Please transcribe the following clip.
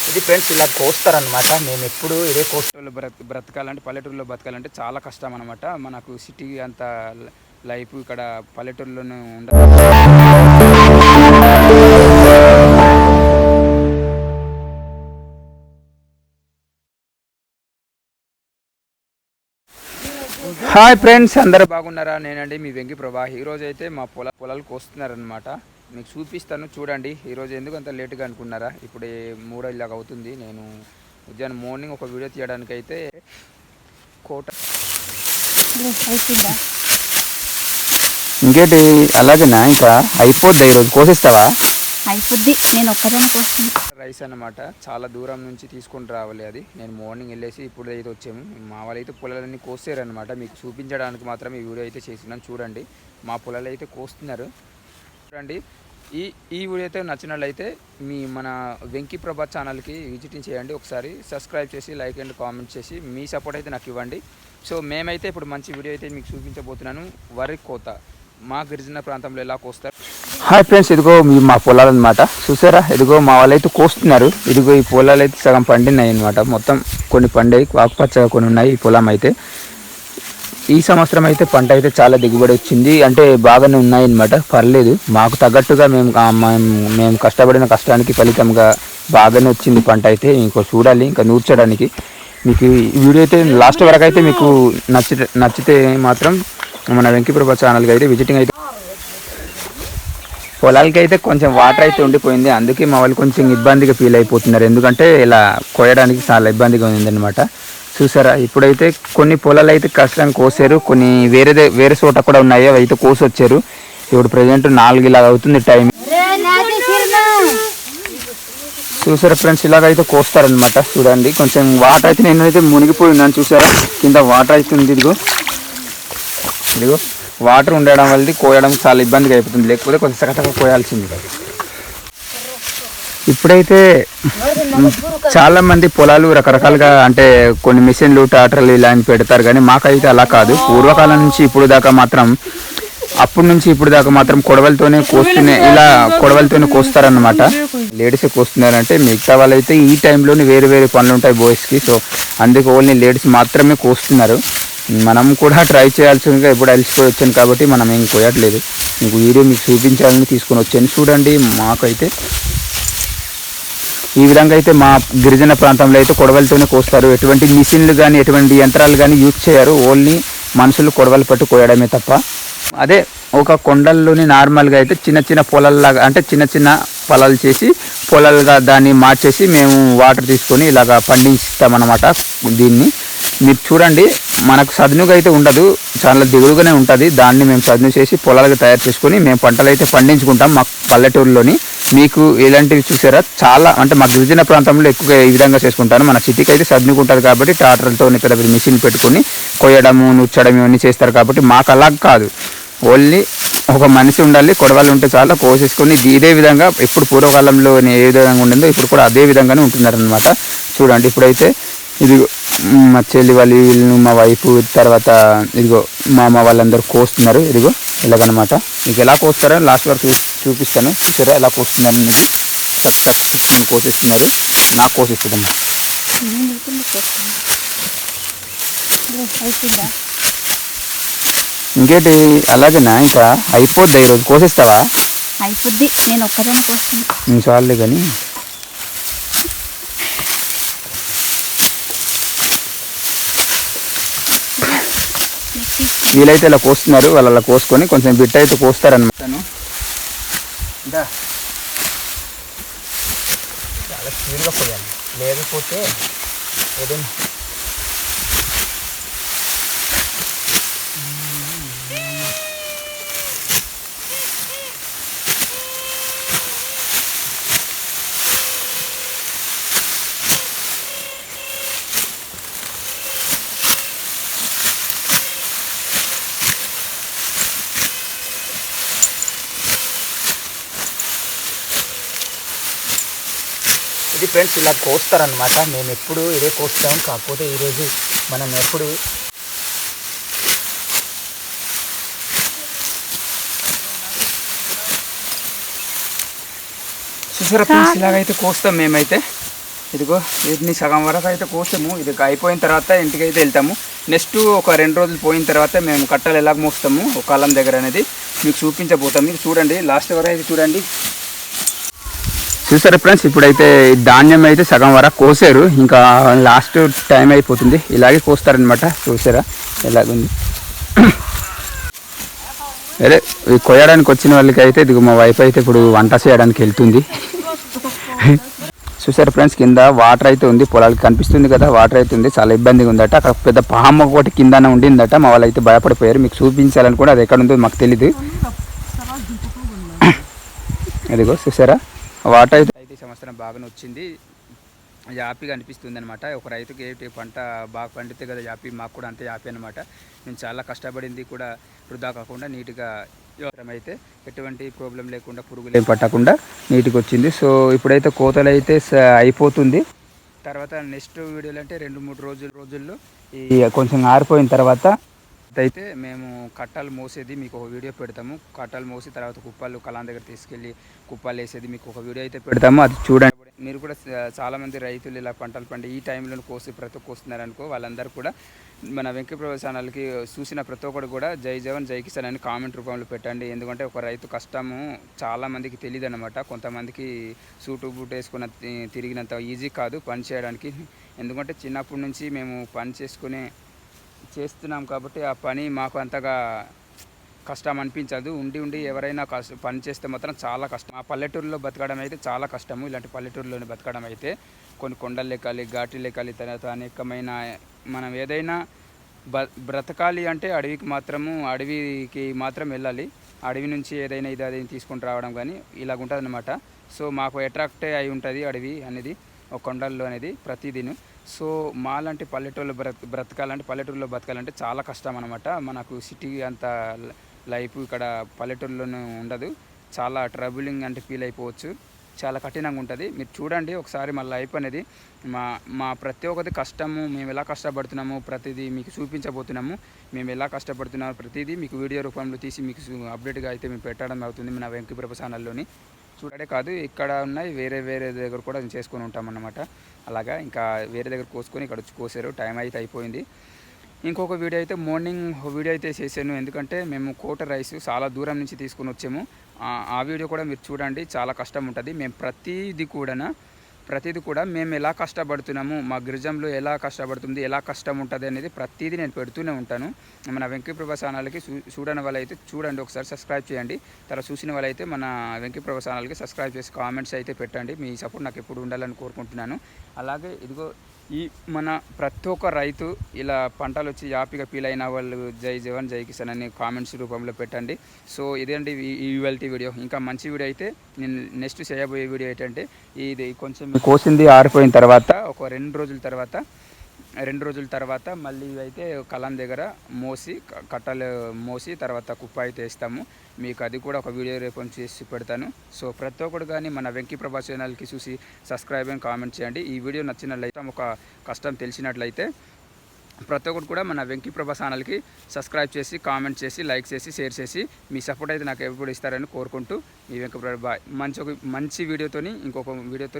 ఇది ఫ్రెండ్స్ ఇలా కోస్తారనమాట. మేము ఎప్పుడు ఇదే కోస్టల్లో బ్రతకాలంటే, పల్లెటూరులో బతకాలంటే చాలా కష్టం అనమాట. మనకు సిటీ అంత లైఫ్ ఇక్కడ పల్లెటూరులోనే ఉండదు. హాయ్ ఫ్రెండ్స్, అందరూ బాగున్నారా? నేనండి మీ వెంకి ప్రభా. ఈరోజు అయితే మా పొలాలు కోస్తున్నారనమాట. మీకు చూపిస్తాను చూడండి. ఈరోజు ఎందుకు అంత లేటుగా అనుకున్నారా? ఇప్పుడు 3 ఇలాగ అవుతుంది. నేను ఉదయాన్నే మార్నింగ్ ఒక వీడియో తీయడానికి అయితే కోట ఇంకేంటి అలాగేనా? ఇంకా అయిపోద్ది. ఈరోజు కోసేస్తావా? అయిపోద్ది. నేను ఒక్కదాన్ని కోస్తాను. రైస్ అన్నమాట. చాలా దూరం నుంచి తీసుకొని రావాలి. అది నేను మార్నింగ్ వెళ్ళేసి ఇప్పుడు అయితే వచ్చాము. మా వాళ్ళు అయితే పొలాలన్నీ కోసారనమాట. మీకు చూపించడానికి మాత్రం ఈ వీడియో అయితే చేస్తున్నాను చూడండి. మా పొలాలు అయితే కోస్తున్నారు చూడండి. ఈ వీడియో అయితే నచ్చినట్లయితే మన వెంకీ ప్రభా ఛానల్కి విజిటింగ్ చేయండి. ఒకసారి సబ్స్క్రైబ్ చేసి లైక్ అండ్ కామెంట్ చేసి మీ సపోర్ట్ అయితే నాకు ఇవ్వండి. సో మేమైతే ఇప్పుడు మంచి వీడియో అయితే మీకు చూపించబోతున్నాను. వరి కోత మా గిరిజన ప్రాంతంలో ఎలా కోస్తారు. హాయ్ ఫ్రెండ్స్, ఇదిగో మా పొలాలు అనమాట. చూసారా? ఇదిగో మా వాళ్ళు అయితే కోస్తున్నారు. ఇదిగో ఈ పొలాలు అయితే సగం పండినాయి అనమాట. మొత్తం కొన్ని పండాయి, ఆకుపచ్చగా కొన్ని ఉన్నాయి. ఈ పొలం అయితే ఈ సంవత్సరం అయితే పంట అయితే చాలా దిగుబడి వచ్చింది. అంటే బాగానే ఉన్నాయి అనమాట. పర్లేదు, మాకు తగ్గట్టుగా మేము కష్టపడిన కష్టానికి ఫలితంగా బాగానే వచ్చింది పంట అయితే. ఇంకో చూడాలి, ఇంకా నూర్చడానికి. మీకు ఈ వీడియో అయితే లాస్ట్ వరకు అయితే మీకు నచ్చితే మాత్రం మన వెంకీ ప్రభా ఛానల్కి అయితే విజిటింగ్ అయితే. పొలాలకి అయితే కొంచెం వాటర్ అయితే ఉండిపోయింది. అందుకే మా వాళ్ళు కొంచెం ఇబ్బందిగా ఫీల్ అయిపోతున్నారు. ఎందుకంటే ఇలా కోయడానికి చాలా ఇబ్బందిగా ఉందన్నమాట. చూసారా? ఇప్పుడైతే కొన్ని పొలాలు అయితే కష్టంగా కోసారు. కొన్ని వేరే చోట కూడా ఉన్నాయి, అవి అయితే కోసి వచ్చారు. ఇప్పుడు ప్రజెంట్ 4 ఇలాగ అవుతుంది టైం. చూసారా ఫ్రెండ్స్? ఇలాగైతే కోస్తారనమాట. చూడండి, కొంచెం వాటర్ అయితే నేనైతే మునిగిపోయి ఉన్నాను. చూసారా? కింద వాటర్ అయితే ఉంది. ఇదిగో వాటర్ ఉండడం వల్ల కోయడం చాలా ఇబ్బందిగా అయిపోతుంది. లేకపోతే కొంచెం సగటగా కోయాల్సింది. ఇప్పుడైతే చాలా మంది పొలాలు రకరకాలుగా, అంటే కొన్ని మిషన్లు, ట్రాక్టర్లు ఇలాంటి పెడతారు. కానీ మాకైతే అలా కాదు. పూర్వకాలం నుంచి ఇప్పుడు దాకా మాత్రం, అప్పటి నుంచి ఇప్పుడు దాకా మాత్రం కొడవలతోనే కొడవలతోనే కోస్తారనమాట. లేడీస్ కోస్తున్నారంటే, మిగతా వాళ్ళైతే ఈ టైంలోనే వేరే పనులు ఉంటాయి బాయ్స్కి. సో అందుకే ఓన్లీ లేడీస్ మాత్రమే కోస్తున్నారు. మనం కూడా ట్రై చేయాల్సిందిగా ఎప్పుడు అలసిపోయి వచ్చాను కాబట్టి మనం ఏం కోయట్లేదు. మీకు వీడియో మీకు చూపించాలని తీసుకొని వచ్చాను. చూడండి, మాకైతే ఈ విధంగా అయితే మా గిరిజన ప్రాంతంలో అయితే కొడవలతోనే కోస్తారు. ఎటువంటి మిషన్లు కానీ ఎటువంటి యంత్రాలు కానీ యూజ్ చేయరు. ఓన్లీ మనుషులు కొడవలు పట్టు కోయడమే తప్ప. అదే ఒక కొండల్లోని నార్మల్గా అయితే చిన్న పొలాల్లాగా, అంటే చిన్న పొలాలు చేసి పొలాలుగా దాన్ని మార్చేసి మేము వాటర్ తీసుకొని ఇలాగా పండిస్తామన్నమాట. దీన్ని మీరు చూడండి, మనకు సదునుగా అయితే ఉండదు, చాలా దిగులుగానే ఉంటుంది. దాన్ని మేము సదును చేసి పొలాలుగా తయారు చేసుకొని మేము పంటలు అయితే పండించుకుంటాం మా పల్లెటూరులోని. మీకు ఇలాంటివి చూసారా? చాలా, అంటే మా గిరిజన ప్రాంతంలో ఎక్కువగా ఈ విధంగా చేసుకుంటాను. మన సిటీకి అయితే సదునుకు ఉంటుంది కాబట్టి ట్రాక్టర్లతో పెద్ద మిషన్ పెట్టుకొని కొయ్యడము, నూర్చడం ఇవన్నీ చేస్తారు. కాబట్టి మాకు అలా కాదు. ఓన్లీ ఒక మనిషి ఉండాలి, కొడవలు ఉంటే చాలా కోసేసుకొని ఇదే విధంగా ఎప్పుడు పూర్వకాలంలో ఏ విధంగా ఉండిందో ఇప్పుడు కూడా అదే విధంగానే ఉంటున్నారనమాట. చూడండి, ఇప్పుడైతే ఇది మా చెల్లి వాళ్ళు, వీళ్ళు, మా వైఫ్, తర్వాత ఇదిగో మా అమ్మ వాళ్ళందరూ కోస్తున్నారు. ఇదిగో ఇలాగనమాట. మీకు ఎలా కోస్తారో లాస్ట్ వరకు చూపిస్తాను. చూసారా ఎలా కోస్తున్నారు? మీకు తీసుకొని కోసేస్తున్నారు. నాకు కోసేస్తుందమ్మా. ఇంకేంటి అలాగేనా? ఇంకా అయిపోద్ది. ఈరోజు కోసేస్తావా? అయిపోద్ది. నేను ఒక్కదాన్ని కోస్తాను. చాలులే కానీ. వీలైతే ఇలా కోస్తున్నారు. వాళ్ళు అలా కోసుకొని కొంచెం బిట్ అయితే కోస్తారనమాట. చాలా స్పీడ్గా పోయాలి, లేకపోతే ఏదైనా ఇది ఫ్రెండ్స్ ఇలా కోస్తారనమాట. మేము ఎప్పుడు ఇదే కోస్తాం. కాకపోతే ఈరోజు మనం ఎప్పుడు చూసారా ఫ్రెండ్స్, ఇలాగైతే కోస్తాం మేమైతే. ఇదిగో వీటిని సగం వరకు అయితే కోసాము. ఇది అయిపోయిన తర్వాత ఇంటికి అయితే వెళ్తాము. నెక్స్ట్ ఒక 2 రోజులు పోయిన తర్వాత మేము కట్టలు ఎలా మోస్తాము ఒక కళ్ళం దగ్గర అనేది మీకు చూపించబోతాం. మీకు చూడండి, లాస్ట్ వరకు అయితే చూడండి. చూసారా ఫ్రెండ్స్, ఇప్పుడైతే ధాన్యం అయితే సగం వరకు కోసారు. ఇంకా లాస్ట్ టైం అయిపోతుంది. ఇలాగే కోస్తారనమాట. చూసారా ఎలాగుంది. అదే కొయ్యడానికి వచ్చిన వాళ్ళకి అయితే ఇదిగో మా వైఫ్ అయితే ఇప్పుడు వంట చేయడానికి వెళ్తుంది. చూసారు ఫ్రెండ్స్, కింద వాటర్ అయితే ఉంది. పొలాలకి కనిపిస్తుంది కదా, వాటర్ అయితే ఉంది. చాలా ఇబ్బందిగా ఉందట. అక్కడ పెద్ద పాము ఒకటి కింద ఉండిందట. మా వాళ్ళు అయితే భయపడిపోయారు. మీకు చూపించాలని కూడా అది ఎక్కడ ఉందో మాకు తెలీదు. అదిగో చూసారా, వాటర్ అయితే ఈ సంవత్సరం బాగానే వచ్చింది. హ్యాపీగా అనిపిస్తుంది అనమాట. ఒక రైతుకి ఏంటి పంట బాగా పండితే కదా హ్యాపీ, మాకు కూడా అంతే హ్యాపీ అనమాట. నేను చాలా కష్టపడింది కూడా వృధా కాకుండా నీట్గా అయితే ఎటువంటి ప్రాబ్లం లేకుండా పురుగులు ఏం పట్టకుండా నీట్గా వచ్చింది. సో ఇప్పుడైతే కోతలు అయితే అయిపోతుంది. తర్వాత నెక్స్ట్ వీడియోలు అంటే 2-3 రోజుల్లో ఈ కొంచెం ఆరిపోయిన తర్వాత అయితే మేము కట్టాలు మోసేది మీకు ఒక వీడియో పెడతాము. కట్టాలు మోసి తర్వాత కుప్పాలు కలాం దగ్గర తీసుకెళ్ళి కుప్పాలు వేసేది మీకు ఒక వీడియో అయితే పెడతాము. అది చూడండి. మీరు కూడా చాలామంది రైతులు ఇలా పంటలు పండి ఈ టైంలో కోసి ప్రతి ఒక్క వస్తున్నారు అనుకో, వాళ్ళందరూ కూడా మన వెంకటప్రభ ఛానల్కి చూసిన ప్రతి ఒక్కరు కూడా జై జవాన్ జై కిసాన్ అని కామెంట్ రూపంలో పెట్టండి. ఎందుకంటే ఒక రైతు కష్టము చాలామందికి తెలియదు అనమాట. కొంతమందికి సూటు బూట్ వేసుకున్న తిరిగినంత ఈజీ కాదు పని చేయడానికి. ఎందుకంటే చిన్నప్పటి నుంచి మేము పని చేస్తున్నాం కాబట్టి ఆ పని మాకు అంతగా కష్టం అనిపించదు. ఉండి ఎవరైనా పని చేస్తే మాత్రం చాలా కష్టం. ఆ పల్లెటూరులో బతకడం అయితే చాలా కష్టము. ఇలాంటి పల్లెటూరులోనే బతకడం అయితే కొన్ని కొండలు ఎక్కాలి, ఘాటీలు ఎక్కాలి, తర్వాత అనేకమైన మనం ఏదైనా బ్రతకాలి అంటే అడవికి మాత్రం వెళ్ళాలి. అడవి నుంచి ఏదైనా ఇది తీసుకొని రావడం కానీ ఇలాగ ఉంటుంది అనమాట. సో మాకు అట్రాక్టే అయి ఉంటుంది అడవి అనేది, ఒక కొండల్లో అనేది ప్రతిదినం. సో మాలాంటి పల్లెటూరులో పల్లెటూరులో బతకాలంటే చాలా కష్టం అనమాట. మనకు సిటీ అంత లైఫ్ ఇక్కడ పల్లెటూరులోనూ ఉండదు. చాలా ట్రబులింగ్ అంటే ఫీల్ అయిపోవచ్చు. చాలా కఠినంగా ఉంటుంది. మీరు చూడండి ఒకసారి మా లైఫ్ అనేది మా ప్రతి ఒక్కటి కష్టము, మేము ఎలా కష్టపడుతున్నాము ప్రతిదీ మీకు చూపించబోతున్నాము. మేము ఎలా కష్టపడుతున్నాము ప్రతిదీ మీకు వీడియో రూపంలో తీసి మీకు అప్డేట్గా అయితే మేము పెట్టడం అవుతుంది మన వెంకటప్రభ ఛానల్లోని. చూడడే కాదు, ఇక్కడ ఉన్నాయి వేరే దగ్గర కూడా చేసుకొని ఉంటాం అన్నమాట. అలాగా ఇంకా వేరే దగ్గర కోసుకొని ఇక్కడ వచ్చి కోసారు. టైం అయితే అయిపోయింది. ఇంకొక వీడియో అయితే మార్నింగ్ వీడియో అయితే చేశాను. ఎందుకంటే మేము కోట రైస్ చాలా దూరం నుంచి తీసుకొని వచ్చాము. ఆ వీడియో కూడా మీరు చూడండి. చాలా కష్టం ఉంటుంది. మేము ప్రతిదీ కూడా మేము ఎలా కష్టపడుతున్నాము, మా గిరిజంలో ఎలా కష్టపడుతుంది, ఎలా కష్టం ఉంటుంది అనేది ప్రతిదీ నేను పెడుతూనే ఉంటాను. మన వెంకటప్రభ ఛానల్కి చూడని వాళ్ళైతే చూడండి, ఒకసారి సబ్స్క్రైబ్ చేయండి. తర్వాత చూసిన వాళ్ళైతే మన వెంకటప్రభ ఛానల్కి సబ్స్క్రైబ్ చేసి కామెంట్స్ అయితే పెట్టండి. మీ సపోర్ట్ నాకు ఎప్పుడు ఉండాలని కోరుకుంటున్నాను. అలాగే ఇదిగో ఈ మన ప్రతి ఒక్క రైతు ఇలా పంటలు వచ్చి హ్యాపీగా ఫీల్ అయిన వాళ్ళు జై జవాన్ జై కిసాన్ అని కామెంట్స్ రూపంలో పెట్టండి. సో ఇదేంటి ఇవాల్టి వీడియో. ఇంకా మంచి వీడియో అయితే నేను నెక్స్ట్ చేయబోయే వీడియో ఏంటంటే ఇది కొంచెం కోసింది ఆరిపోయిన తర్వాత ఒక 2 రోజుల తర్వాత మళ్ళీ అయితే కలాం దగ్గర కట్టలు మోసి తర్వాత కుప్ప అయితే వేస్తాము. మీకు అది కూడా ఒక వీడియో రేపు చేసి పెడతాను. సో ప్రతి ఒక్కరు కానీ మన వెంకటప్రభ ఛానల్కి చూసి సబ్స్క్రైబ్ అని కామెంట్ చేయండి. ఈ వీడియో నచ్చినట్లయితే ఒక కష్టం తెలిసినట్లయితే ప్రతి ఒక్కరు కూడా మన వెంకటప్రభ ఛానల్కి సబ్స్క్రైబ్ చేసి కామెంట్ చేసి లైక్ చేసి షేర్ చేసి మీ సపోర్ట్ అయితే నాకు ఎప్పుడు ఇస్తారని కోరుకుంటూ మీ వెంకటప్రభ మంచి వీడియోతోని ఇంకొక వీడియోతోని